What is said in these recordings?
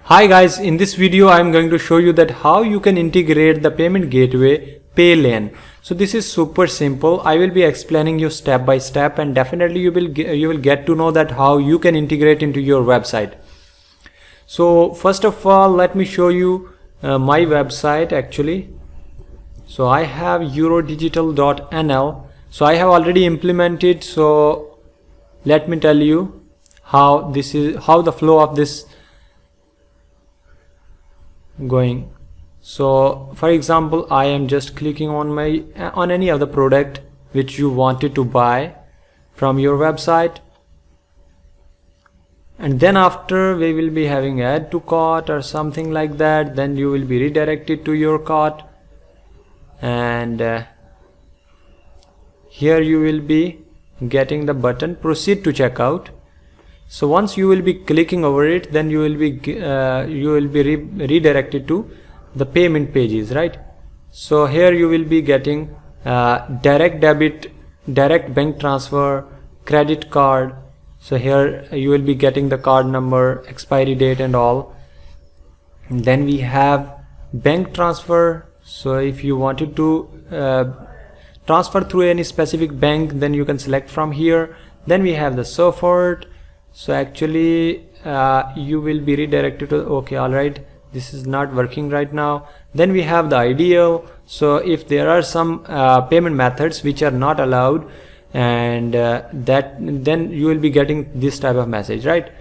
Hi guys, in this video I am going to show you that how you can integrate the payment gateway Paylane. So this is super simple. I will be explaining you step by step, and definitely you will get to know that how you can integrate into your website. So first of all, let me show you my website actually. So I have eurodigital.nl. So I have already implemented. So let me tell you how the flow of this going. So for example, I am just clicking on any other product which you wanted to buy from your website, and then after we will be having add to cart or something like that. Then you will be redirected to your cart, and here you will be getting the button proceed to checkout. So once you will be clicking over it, then you will be redirected to the payment pages, right? So here you will be getting direct debit, direct bank transfer, credit card. So here you will be getting the card number, expiry date and all. And then we have bank transfer. So if you wanted to transfer through any specific bank, then you can select from here. Then we have the support. So actually you will be redirected to okay, all right, this is not working right now. Then we have the ideal. So if there are some payment methods which are not allowed, and then you will be getting this type of message, right?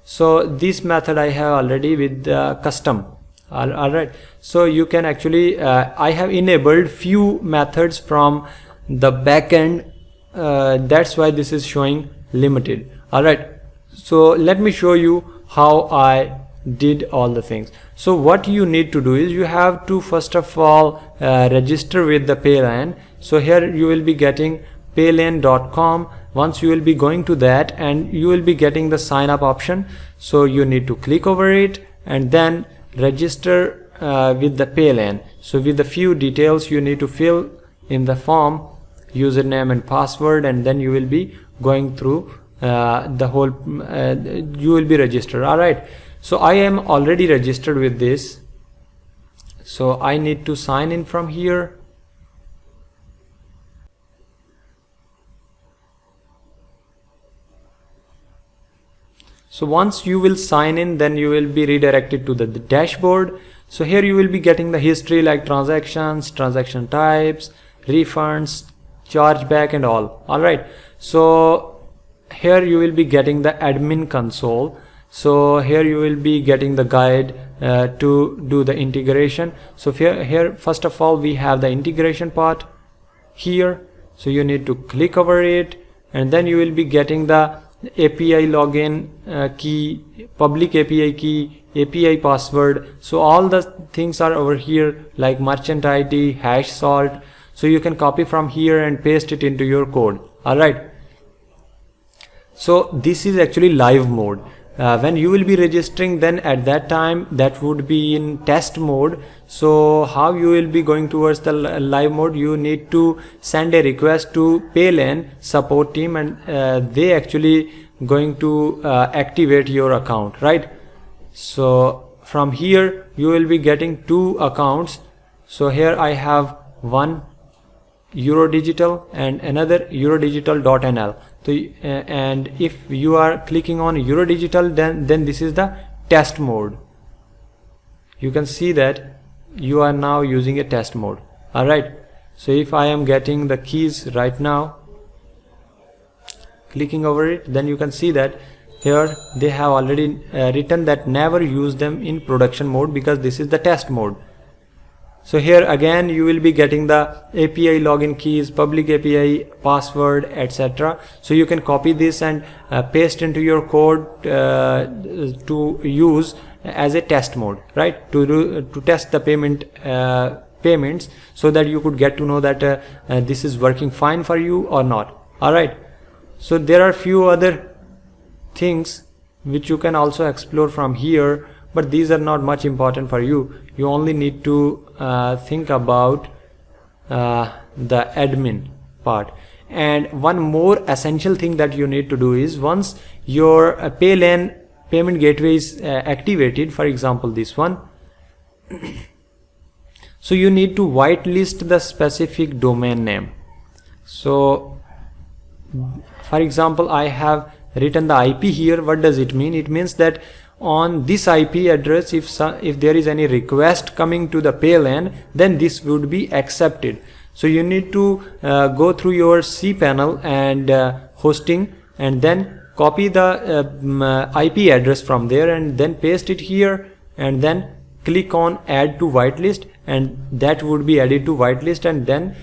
So this method I have already with custom. All right, so you can actually I have enabled few methods from the backend, that's why this is showing limited. All right, so let me show you how I did all the things. So what you need to do is you have to first of all register with the Paylane. So here you will be getting paylane.com. Once you will be going to that, and you will be getting the sign up option. So you need to click over it and then register with the Paylane. So with the few details you need to fill in the form, username and password, and then you will be going through the whole you will be registered. All right, so I am already registered with this, so I need to sign in from here. So once you will sign in, then you will be redirected to the dashboard. So here you will be getting the history like transactions, transaction types, refunds, chargeback and all. All right, so here you will be getting the admin console. So here you will be getting the guide to do the integration. So here first of all we have the integration part here. So you need to click over it, and then you will be getting the API login key, public API key, API password. So all the things are over here like merchant ID, hash salt. So you can copy from here and paste it into your code. All right, so this is actually live mode. When you will be registering, then at that time that would be in test mode. So how you will be going towards the live mode, you need to send a request to Paylane support team, and they actually going to activate your account, right? So from here you will be getting two accounts. So here I have one Eurodigital and another eurodigital.nl. So and if you are clicking on Eurodigital, then this is the test mode. You can see that you are now using a test mode. All right, so if I am getting the keys right now, clicking over it, then you can see that here they have already written that never use them in production mode because this is the test mode. So here again you will be getting the API login keys, public API password, etc. So you can copy this and paste into your code to use as a test mode, right? To test the payments, so that you could get to know that this is working fine for you or not. All right, so there are few other things which you can also explore from here, but these are not much important for you. You only need to think about the admin part. And one more essential thing that you need to do is, once your Paylane payment gateway is activated, for example this one, so you need to whitelist the specific domain name. So for example, I have written the IP here. What does it mean? It means that on this IP address, if there is any request coming to the Paylan, then this would be accepted. So you need to go through your cPanel and hosting, and then copy the IP address from there and then paste it here, and then click on add to whitelist, and that would be added to whitelist. And then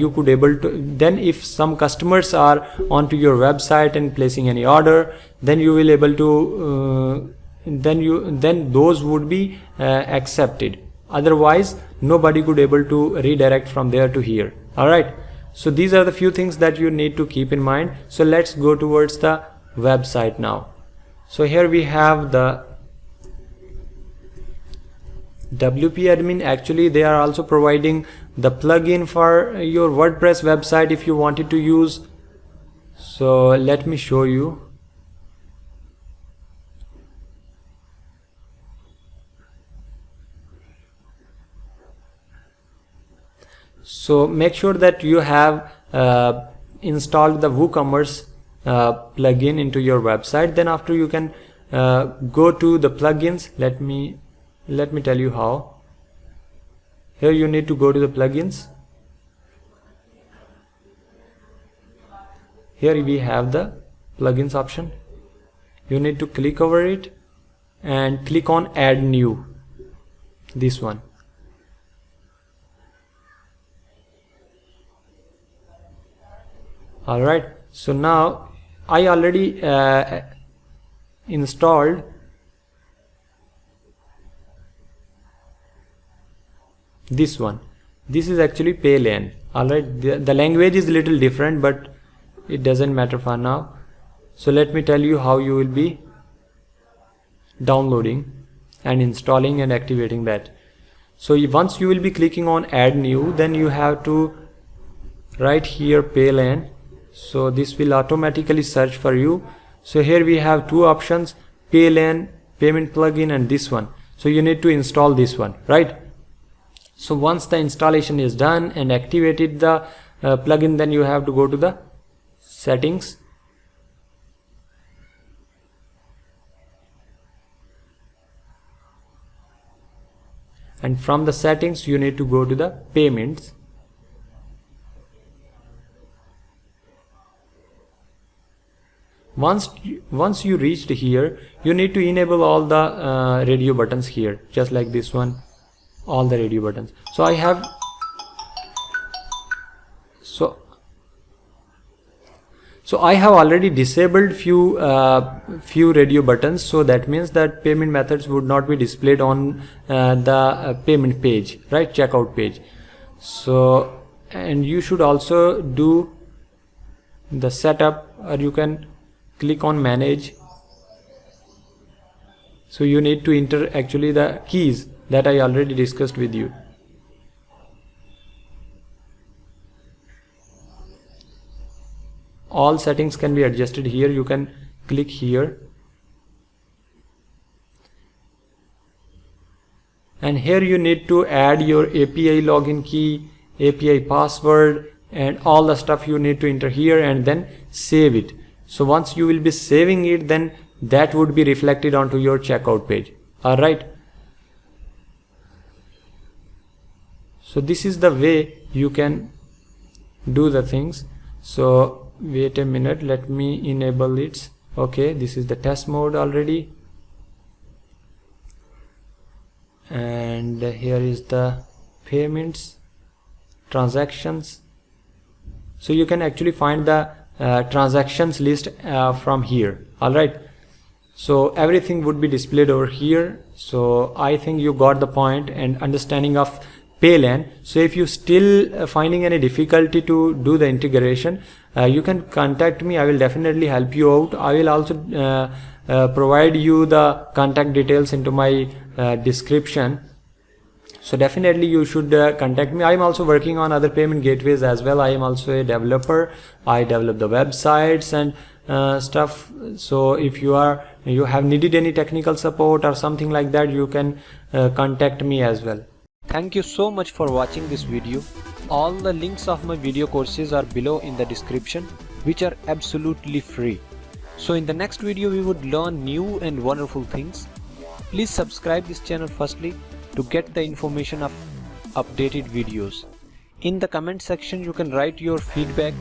you could able to, then if some customers are onto your website and placing any order, then you will able to then those would be accepted. Otherwise nobody could able to redirect from there to here. All right, so these are the few things that you need to keep in mind. So let's go towards the website now. So here we have the WP admin. Actually they are also providing the plugin for your WordPress website if you wanted to use. So let me show you. So make sure that you have installed the WooCommerce plugin into your website. Then after you can go to the plugins. Let me tell you how. Here you need to go to the plugins. Here we have the plugins option. You need to click over it and click on add new, this one. Alright, so now I already installed this one. This is actually Paylan. Alright, the language is a little different, but it doesn't matter for now. So let me tell you how you will be downloading and installing and activating that. So once you will be clicking on add new, then you have to write here Paylan. So this will automatically search for you. So here we have two options, Paylan, payment plugin, and this one. So you need to install this one, right? So once the installation is done and activated the plugin, then you have to go to the settings. And from the settings you need to go to the payments. Once you reached here, you need to enable all the radio buttons here, just like this one, all the radio buttons. So I have already disabled few radio buttons. So that means that payment methods would not be displayed on the payment page, right, checkout page. So, and you should also do the setup, or you can click on manage. So you need to enter actually the keys that I already discussed with you. All settings can be adjusted here. You can click here, and here you need to add your API login key, API password, and all the stuff you need to enter here, and then save it. So once you will be saving it, then that would be reflected onto your checkout page. Alright, so this is the way you can do the things. So wait a minute, let me enable it. Okay, this is the test mode already, and here is the payments, transactions. So you can actually find the transactions list from here. Alright, so everything would be displayed over here. So I think you got the point and understanding of Paylan. So if you still finding any difficulty to do the integration, you can contact me. I will definitely help you out. I will also provide you the contact details into my description. So definitely you should contact me. I am also working on other payment gateways as well. I am also a developer. I develop the websites and stuff. So if you are you have needed any technical support or something like that, you can contact me as well. Thank you so much for watching this video. All the links of my video courses are below in the description, which are absolutely free. So in the next video we would learn new and wonderful things. Please subscribe this channel firstly to get the information of updated videos. In the comment section you can write your feedback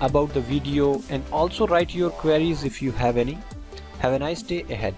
about the video and also write your queries if you have any. Have a nice day ahead.